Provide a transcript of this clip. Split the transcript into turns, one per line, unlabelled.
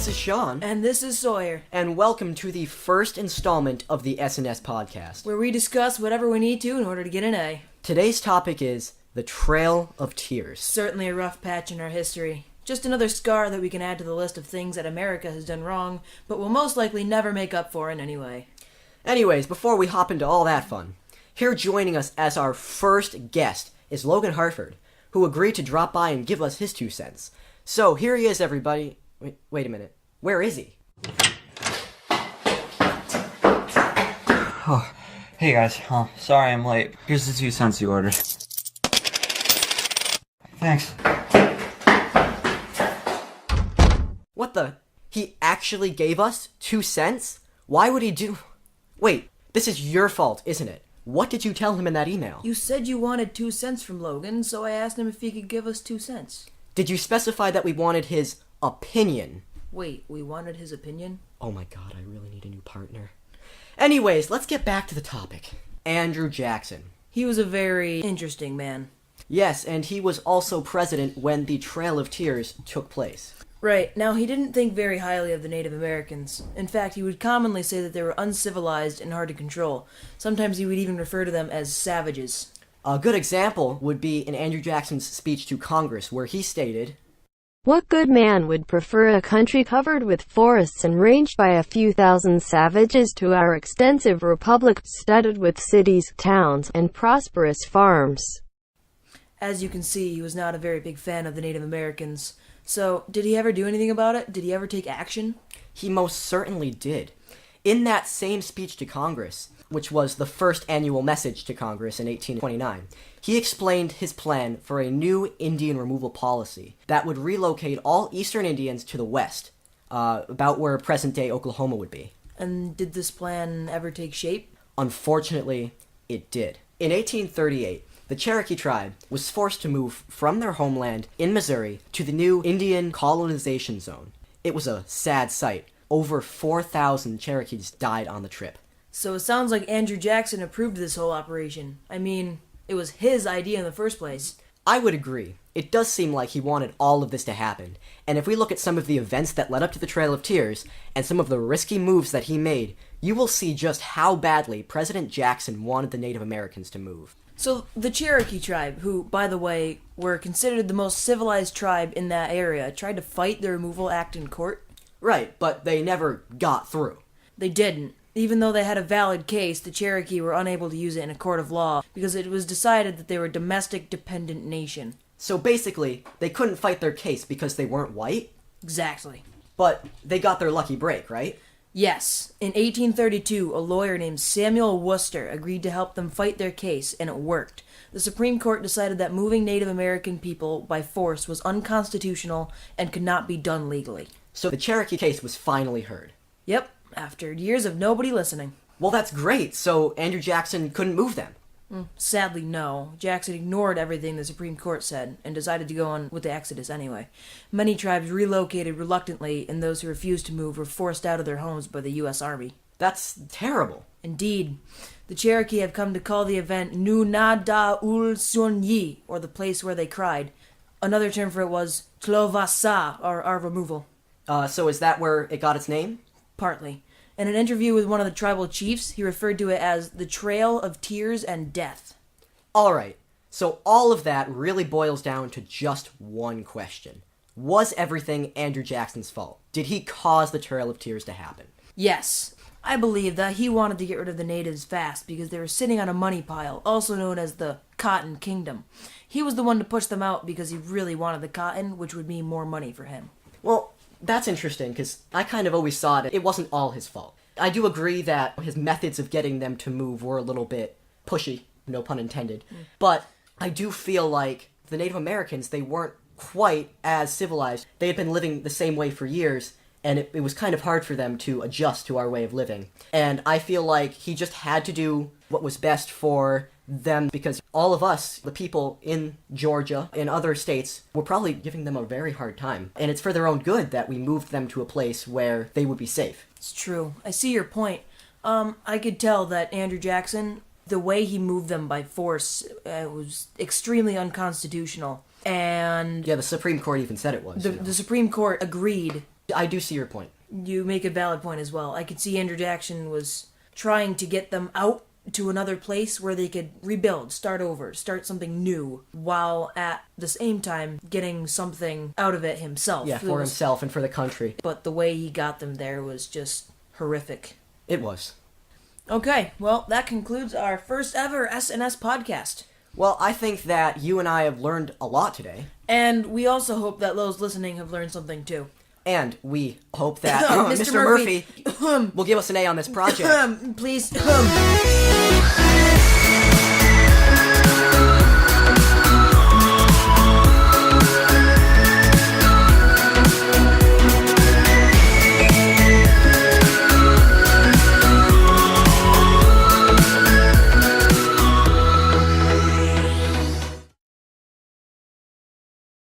This is Shaun.
And this is Sawyer.
And welcome to the first installment of the S&S podcast,
where we discuss whatever we need to in order to get an A.
Today's topic is the Trail of Tears.
Certainly a rough patch in our history. Just another scar that we can add to the list of things that America has done wrong, but will most likely never make up for in any way.
Anyways, before we hop into all that fun, here joining us as our first guest is Logan Hartford, who agreed to drop by and give us his 2 cents. So here he is, everybody. Wait a minute. Where is he?
Oh, hey guys. Sorry I'm late. Here's the 2 cents you ordered. Thanks.
What the? He actually gave us 2 cents? Why would he do... Wait, this is your fault, isn't it? What did you tell him in that email?
You said you wanted 2 cents from Logan, so I asked him if he could give us 2 cents.
Did you specify that we wanted his opinion?
Wait, we wanted his opinion?
Oh my god, I really need a new partner. Anyways, let's get back to the topic. Andrew Jackson.
He was a very interesting man.
Yes, and he was also president when the Trail of Tears took place.
Right. Now, he didn't think very highly of the Native Americans. In fact, he would commonly say that they were uncivilized and hard to control. Sometimes he would even refer to them as savages. A
good example would be in Andrew Jackson's speech to Congress, where he stated,
"What good man would prefer a country covered with forests and ranged by a few thousand savages to our extensive republic studded with cities, towns, and prosperous farms?"
As you can see, he was not a very big fan of the Native Americans. So, did he ever do anything about it? Did he ever take action?
He most certainly did. In that same speech to Congress, which was the first annual message to Congress in 1829, he explained his plan for a new Indian removal policy that would relocate all eastern Indians to the west, about where present-day Oklahoma would be.
And did this plan ever take shape?
Unfortunately, it did. In 1838, the Cherokee tribe was forced to move from their homeland in Missouri to the new Indian colonization zone. It was a sad sight. Over 4,000 Cherokees died on the trip.
So it sounds like Andrew Jackson approved this whole operation. I mean, it was his idea in the first place.
I would agree. It does seem like he wanted all of this to happen. And if we look at some of the events that led up to the Trail of Tears, and some of the risky moves that he made, you will see just how badly President Jackson wanted the Native Americans to move.
So, the Cherokee tribe, who, by the way, were considered the most civilized tribe in that area, tried to fight the removal act in court?
Right, but they never got through.
They didn't. Even though they had a valid case, the Cherokee were unable to use it in a court of law, because it was decided that they were a domestic-dependent nation.
So basically, they couldn't fight their case because they weren't white?
Exactly.
But they got their lucky break, right?
Yes. In 1832, a lawyer named Samuel Worcester agreed to help them fight their case, and it worked. The Supreme Court decided that moving Native American people by force was unconstitutional and could not be done legally.
So the Cherokee case was finally heard?
Yep, after years of nobody listening.
Well, that's great. So Andrew Jackson couldn't move them?
Sadly, no. Jackson ignored everything the Supreme Court said and decided to go on with the Exodus anyway. Many tribes relocated reluctantly, and those who refused to move were forced out of their homes by the U.S. Army.
That's terrible.
Indeed. The Cherokee have come to call the event Nu Na Da Ul Sun Yi, or the place where they cried. Another term for it was Tlovasa, or our removal.
So is that where it got its name?
Partly. In an interview with one of the tribal chiefs, he referred to it as the Trail of Tears and Death.
Alright, so all of that really boils down to just one question. Was everything Andrew Jackson's fault? Did he cause the Trail of Tears to happen?
Yes. I believe that he wanted to get rid of the natives fast because they were sitting on a money pile, also known as the Cotton Kingdom. He was the one to push them out because he really wanted the cotton, which would mean more money for him.
Well, that's interesting, because I kind of always saw it wasn't all his fault. I do agree that his methods of getting them to move were a little bit pushy, no pun intended. But I do feel like the Native Americans, they weren't quite as civilized. They had been living the same way for years, and it was kind of hard for them to adjust to our way of living. And I feel like he just had to do what was best for them, because all of us, the people in Georgia, in other states, were probably giving them a very hard time. And it's for their own good that we moved them to a place where they would be safe.
It's true. I see your point. I could tell that Andrew Jackson, the way he moved them by force, was extremely unconstitutional. And
yeah, the Supreme Court even said it was.
The Supreme Court agreed
I do see your point.
You make a valid point as well. I could see Andrew Jackson was trying to get them out to another place where they could rebuild, start over, start something new, while at the same time getting something out of it himself.
Yeah, for himself and for the country.
But the way he got them there was just horrific.
It was.
Okay, well, that concludes our first ever SNS podcast.
Well, I think that you and I have learned a lot today.
And we also hope that those listening have learned something too.
And we hope that
Mr.
Mr. Murphy will give us an A on this project.
Please.